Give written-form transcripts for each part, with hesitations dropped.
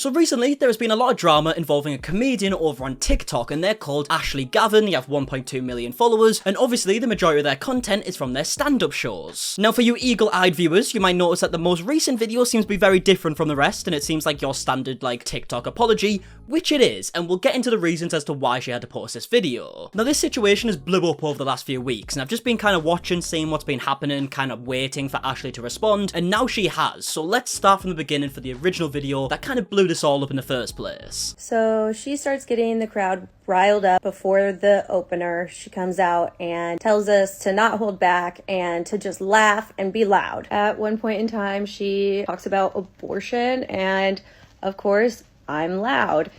So recently, there has been a lot of drama involving a comedian over on TikTok, and they're called Ashley Gavin. They have 1.2 million followers, and obviously the majority of their content is from their stand-up shows. Now for you eagle-eyed viewers, you might notice that the most recent video seems to be very different from the rest, and it seems like your standard like TikTok apology, which it is, and we'll get into the reasons as to why she had to post this video. Now this situation has blew up over the last few weeks, and I've just been kind of watching, seeing what's been happening, kind of waiting for Ashley to respond, and now she has. So let's start from the beginning for the original video that kind of blew this all up in the first place. So she starts getting the crowd riled up before the opener. She comes out and tells us to not hold back and to just laugh and be loud. At one point in time, she talks about abortion, and of course, I'm loud,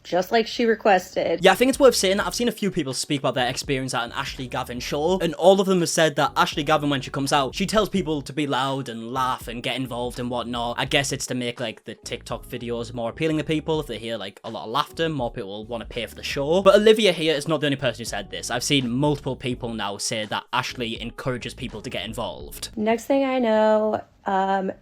just like she requested. Yeah, I think it's worth saying that I've seen a few people speak about their experience at an Ashley Gavin show, and all of them have said that Ashley Gavin, when she comes out, she tells people to be loud and laugh and get involved and whatnot. I guess it's to make like the TikTok videos more appealing to people. If they hear like a lot of laughter, more people will want to pay for the show. But Olivia here is not the only person who said this. I've seen multiple people now say that Ashley encourages people to get involved. Next thing I know,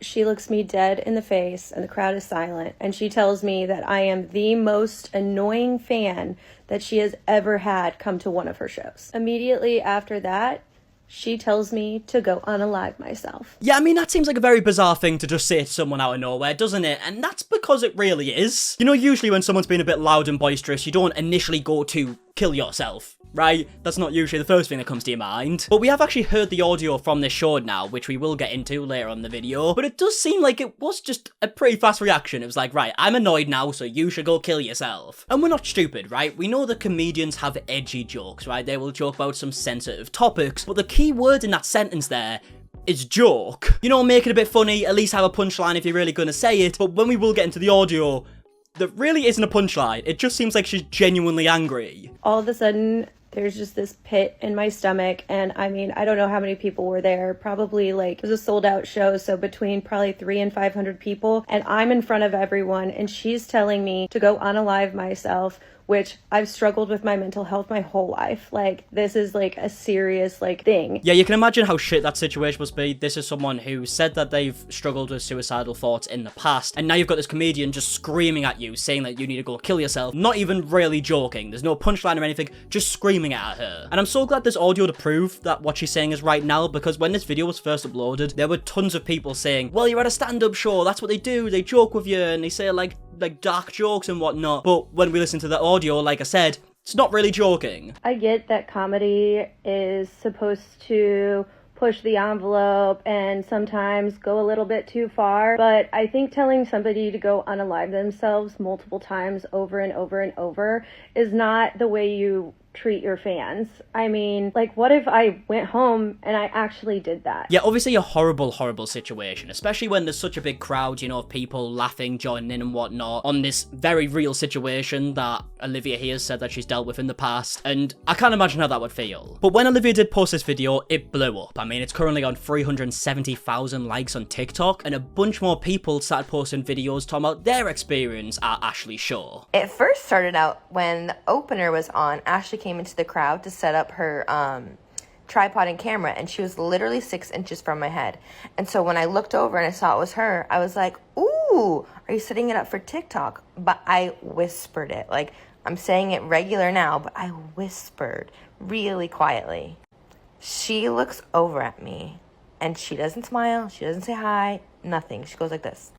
she looks me dead in the face and the crowd is silent, and she tells me that I am the most annoying fan that she has ever had come to one of her shows. Immediately after that, she tells me to go unalive myself. Yeah, I mean, that seems like a very bizarre thing to just say to someone out of nowhere, doesn't it? And that's because it really is. You know, usually when someone's been a bit loud and boisterous, you don't initially go to kill yourself, right? That's not usually the first thing that comes to your mind. But we have actually heard the audio from this show now, which we will get into later on in the video. But it does seem like it was just a pretty fast reaction. It was like, right, I'm annoyed now, so you should go kill yourself. And we're not stupid, right? We know that comedians have edgy jokes, right? They will joke about some sensitive topics, but the key word in that sentence there is joke. You know, make it a bit funny, at least have a punchline if you're really gonna say it. But when we will get into the audio, there really isn't a punchline. It just seems like she's genuinely angry. All of a sudden, there's just this pit in my stomach, and I mean, I don't know how many people were there. Probably like, it was a sold out show, so between probably 300 and 500 people, and I'm in front of everyone, and she's telling me to go unalive myself, which I've struggled with my mental health my whole life. Like, this is like a serious like thing. Yeah, you can imagine how shit that situation must be. This is someone who said that they've struggled with suicidal thoughts in the past, and now you've got this comedian just screaming at you, saying that you need to go kill yourself, not even really joking. There's no punchline or anything, just screaming at her. And I'm so glad there's audio to prove that what she's saying is right now, because when this video was first uploaded, there were tons of people saying, well, you're at a stand-up show, that's what they do, they joke with you, and they say like dark jokes and whatnot. But when we listen to the audio, like I said, it's not really joking. I get that comedy is supposed to push the envelope and sometimes go a little bit too far, but I think telling somebody to go unalive themselves multiple times over and over and over is not the way you treat your fans. I mean, like, what if I went home and I actually did that? Yeah, obviously a horrible, horrible situation, especially when there's such a big crowd, you know, of people laughing, joining in and whatnot on this very real situation that Olivia here said that she's dealt with in the past, and I can't imagine how that would feel. But when Olivia did post this video, it blew up. I mean, it's currently on 370,000 likes on TikTok, and a bunch more people started posting videos talking about their experience at Ashley's show. It first started out when the opener was on. Ashley came into the crowd to set up her tripod and camera, and she was literally 6 inches from my head. And so when I looked over and I saw it was her, I was like, ooh, are you setting it up for TikTok? But I whispered it. Like, I'm saying it regular now, but I whispered really quietly. She looks over at me and she doesn't smile, she doesn't say hi, nothing. She goes like this.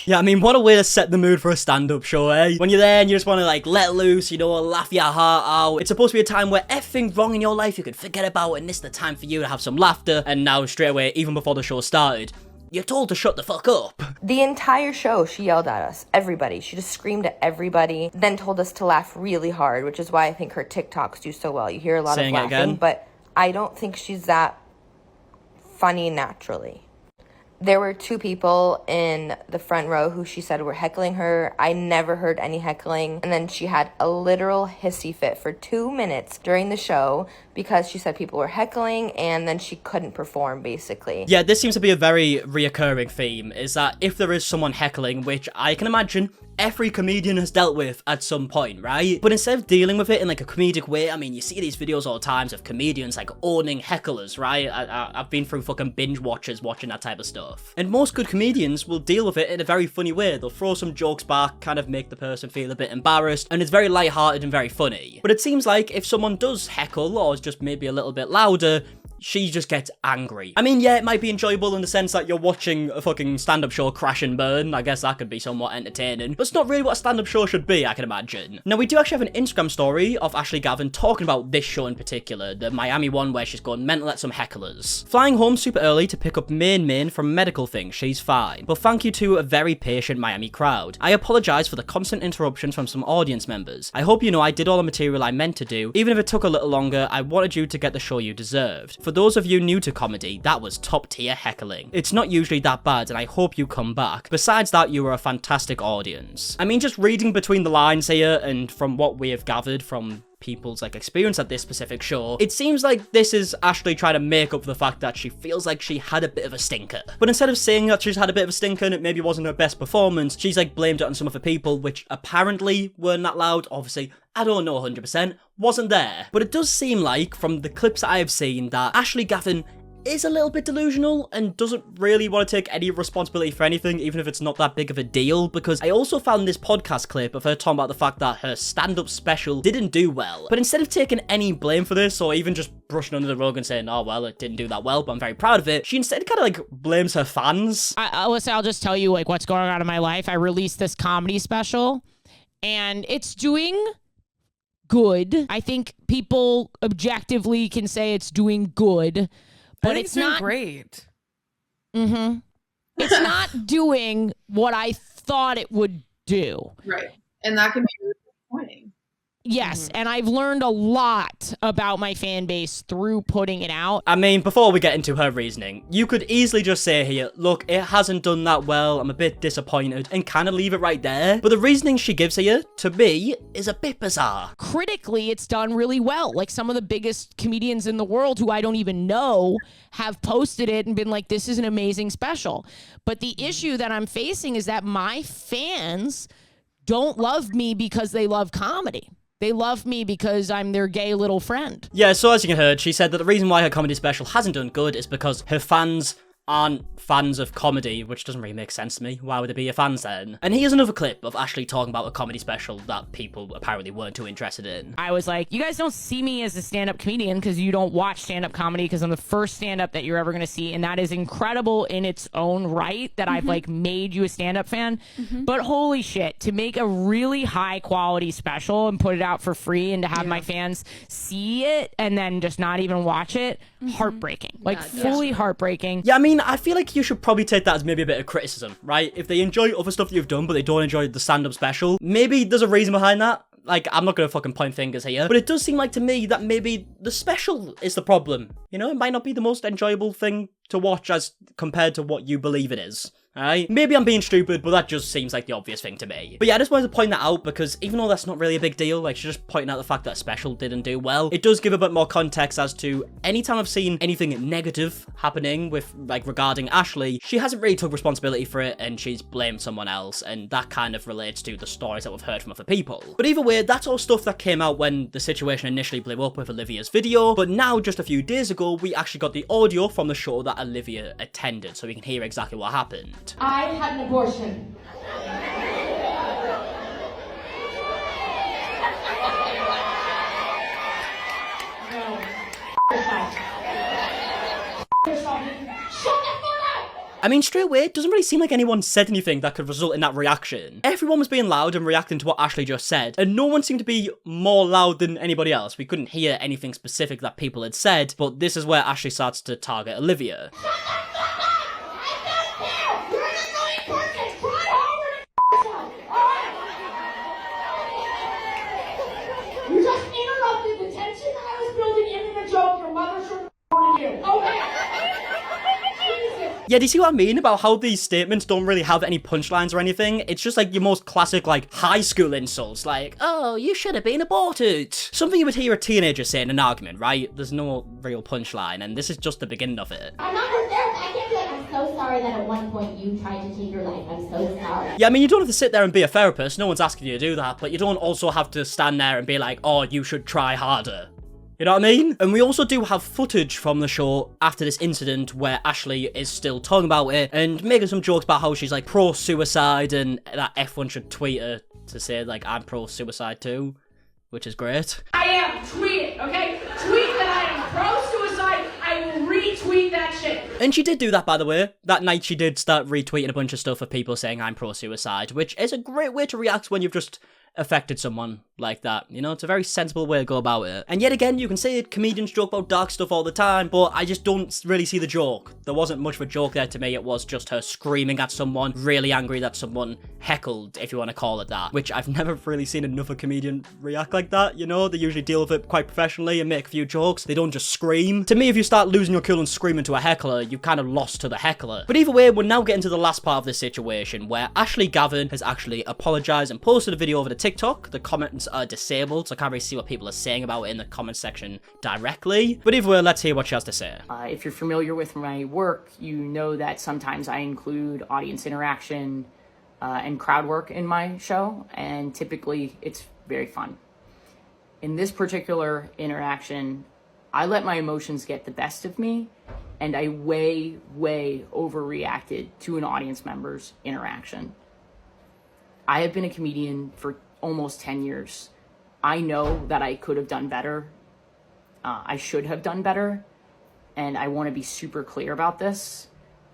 Yeah, I mean, what a way to set the mood for a stand-up show, eh? When you're there and you just want to, like, let loose, you know, laugh your heart out. It's supposed to be a time where everything wrong in your life you could forget about, and this is the time for you to have some laughter. And now, straight away, even before the show started, you're told to shut the fuck up. The entire show, she yelled at us. Everybody. She just screamed at everybody, then told us to laugh really hard, which is why I think her TikToks do so well. You hear a lot of laughing, but I don't think she's that funny naturally. There were 2 people in the front row who she said were heckling her. I never heard any heckling. And then she had a literal hissy fit for 2 minutes during the show because she said people were heckling, and then she couldn't perform, basically. Yeah, this seems to be a very reoccurring theme, is that if there is someone heckling, which I can imagine every comedian has dealt with at some point, right? But instead of dealing with it in like a comedic way, I mean, you see these videos all the times of comedians like owning hecklers, right? I've been through fucking binge watchers watching that type of stuff. And most good comedians will deal with it in a very funny way. They'll throw some jokes back, kind of make the person feel a bit embarrassed, and it's very lighthearted and very funny. But it seems like if someone does heckle or is just maybe a little bit louder, she just gets angry. I mean, yeah, it might be enjoyable in the sense that you're watching a fucking stand-up show crash and burn. I guess that could be somewhat entertaining, but it's not really what a stand-up show should be, I can imagine. Now, we do actually have an Instagram story of Ashley Gavin talking about this show in particular, the Miami one where she's gone mental at some hecklers. Flying home super early to pick up Main from a medical thing, she's fine. But thank you to a very patient Miami crowd. I apologise for the constant interruptions from some audience members. I hope you know I did all the material I meant to do. Even if it took a little longer, I wanted you to get the show you deserved. For those of you new to comedy, that was top tier heckling. It's not usually that bad and I hope you come back. Besides that, you were a fantastic audience. I mean, just reading between the lines here and from what we have gathered from people's like experience at this specific show, it seems like this is Ashley trying to make up for the fact that she feels like she had a bit of a stinker. But instead of saying that she's had a bit of a stinker and it maybe wasn't her best performance, she's like blamed it on some other people, which apparently weren't that loud. Obviously, I don't know 100%, wasn't there. But it does seem like, from the clips that I have seen, that Ashley Gavin is a little bit delusional and doesn't really want to take any responsibility for anything, even if it's not that big of a deal, because I also found this podcast clip of her talking about the fact that her stand-up special didn't do well. But instead of taking any blame for this, or even just brushing under the rug and saying, oh, well, it didn't do that well, but I'm very proud of it, she instead kind of like blames her fans. Listen, I'll just tell you like what's going on in my life. I released this comedy special and it's doing good. I think people objectively can say it's doing good. But it's not great. Mm-hmm. It's not doing what I thought it would do. Right. And that can be really disappointing. Yes, and I've learned a lot about my fan base through putting it out. I mean, before we get into her reasoning, you could easily just say here, look, it hasn't done that well, I'm a bit disappointed, and kind of leave it right there. But the reasoning she gives here, to me, is a bit bizarre. Critically, it's done really well. Like some of the biggest comedians in the world who I don't even know have posted it and been like, this is an amazing special. But the issue that I'm facing is that my fans don't love me because they love comedy. They love me because I'm their gay little friend. Yeah, so as you heard, she said that the reason why her comedy special hasn't done good is because her fans aren't fans of comedy, which doesn't really make sense to me. Why would they be your fans then? And here's another clip of Ashley talking about a comedy special that people apparently weren't too interested in. I was like, you guys don't see me as a stand-up comedian because you don't watch stand-up comedy, because I'm the first stand-up that you're ever going to see, and that is incredible in its own right that I've like made you a stand-up fan. But holy shit, to make a really high quality special and put it out for free and to have my fans see it and then just not even watch it, heartbreaking. Like fully heartbreaking. Yeah, I mean, I feel like you should probably take that as maybe a bit of criticism, right? If they enjoy other stuff that you've done, but they don't enjoy the stand-up special, maybe there's a reason behind that. Like, I'm not going to fucking point fingers here, but it does seem like to me that maybe the special is the problem. You know, it might not be the most enjoyable thing to watch as compared to what you believe it is. Alright? Maybe I'm being stupid, but that just seems like the obvious thing to me. But yeah, I just wanted to point that out because even though that's not really a big deal, like she's just pointing out the fact that a special didn't do well, it does give a bit more context as to anytime I've seen anything negative happening with, like, regarding Ashley, she hasn't really took responsibility for it and she's blamed someone else, and that kind of relates to the stories that we've heard from other people. But either way, that's all stuff that came out when the situation initially blew up with Olivia's video, but now just a few days ago, we actually got the audio from the show that Olivia attended, so we can hear exactly what happened. I had an abortion. I mean, straight away, it doesn't really seem like anyone said anything that could result in that reaction. Everyone was being loud and reacting to what Ashley just said, and no one seemed to be more loud than anybody else. We couldn't hear anything specific that people had said, but this is where Ashley starts to target Olivia. You just interrupted the tension that I was building into the joke your mother should have you. Okay. Yeah, do you see what I mean about how these statements don't really have any punchlines or anything? It's just like your most classic, like, high school insults, like, oh, you should have been aborted. Something you would hear a teenager say in an argument, right? There's no real punchline, and this is just the beginning of it. I'm not her therapist. I can't be like, I'm so sorry that at one point you tried to take your life. I'm so sorry. Yeah, I mean, you don't have to sit there and be a therapist. No one's asking you to do that. But you don't also have to stand there and be like, oh, you should try harder. You know what I mean? And we also do have footage from the show after this incident where Ashley is still talking about it and making some jokes about how she's like pro-suicide and that F1 should tweet her to say like, I'm pro-suicide too, which is great. I am. Tweet it, okay? Tweet that I am pro-suicide. I will retweet that shit. And she did do that, by the way. That night she did start retweeting a bunch of stuff of people saying I'm pro-suicide, which is a great way to react when you've just affected someone like that. You know, it's a very sensible way to go about it. And yet again, you can say comedians joke about dark stuff all the time, but I just don't really see the joke. There wasn't much of a joke there to me. It was just her screaming at someone, really angry that someone heckled, if you want to call it that, which I've never really seen another comedian react like that. You know, they usually deal with it quite professionally and make a few jokes. They don't just scream. To me, if you start losing your cool and screaming to a heckler, you've kind of lost to the heckler. But either way, we're now getting to the last part of this situation where Ashley Gavin has actually apologized and posted a video over to TikTok. The comments are disabled, so I can't really see what people are saying about it in the comment section directly. But either way, let's hear what she has to say. If you're familiar with my work, you know that sometimes I include audience interaction and crowd work in my show, and typically it's very fun. In this particular interaction, I let my emotions get the best of me, and I way overreacted to an audience member's interaction. I have been a comedian for almost 10 years. I know that I could have done better. I should have done better. And I want to be super clear about this.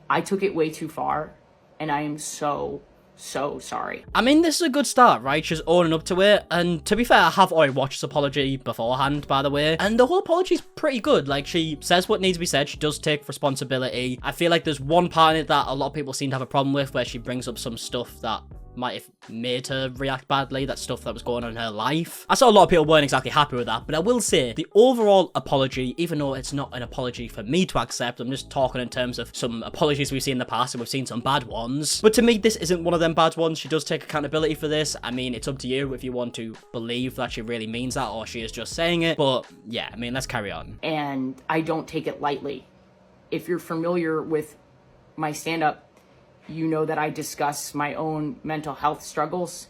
I took it way too far. And I am so sorry. I mean, this is a good start, right? She's owning up to it. And to be fair, I have already watched this apology beforehand, by the way. And the whole apology's pretty good. Like, she says what needs to be said. She does take responsibility. I feel like there's one part in it that a lot of people seem to have a problem with, where she brings up some stuff that might have made her react badly, that stuff that was going on in her life. I saw a lot of people weren't exactly happy with that, but I will say the overall apology, even though it's not an apology for me to accept, I'm just talking in terms of some apologies we've seen in the past, and we've seen some bad ones. But to me, this isn't one of them bad ones. She does take accountability for this. I mean, it's up to you if you want to believe that she really means that or she is just saying it. But yeah, I mean, let's carry on. And I don't take it lightly. If you're familiar with my stand-up, you know that I discuss my own mental health struggles,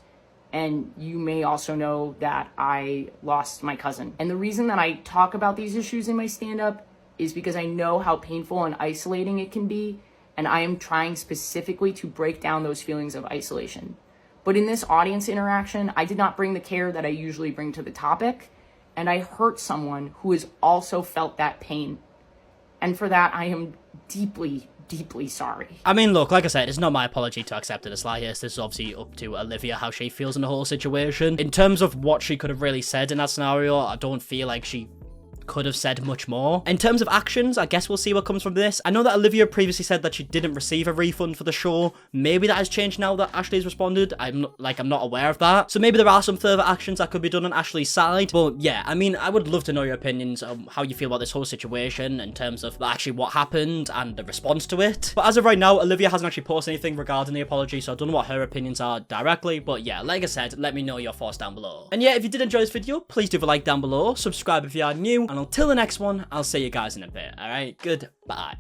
and you may also know that I lost my cousin. And the reason that I talk about these issues in my stand-up is because I know how painful and isolating it can be, and I am trying specifically to break down those feelings of isolation. But in this audience interaction, I did not bring the care that I usually bring to the topic, and I hurt someone who has also felt that pain. And for that, I am deeply sorry. I mean, look, like I said, it's not my apology to accept it the slightest. This is obviously up to Olivia, how she feels in the whole situation. In terms of what she could have really said in that scenario, I don't feel like she could have said much more. In terms of actions, I guess we'll see what comes from this. I know that Olivia previously said that she didn't receive a refund for the show. Maybe that has changed now that Ashley's responded. I'm not aware of that. So maybe there are some further actions that could be done on Ashley's side. But yeah, I mean, I would love to know your opinions on how you feel about this whole situation in terms of actually what happened and the response to it. But as of right now, Olivia hasn't actually posted anything regarding the apology, so I don't know what her opinions are directly. But yeah, like I said, let me know your thoughts down below. And yeah, if you did enjoy this video, please do a like down below, subscribe if you are new, and until the next one, I'll see you guys in a bit, alright? Goodbye.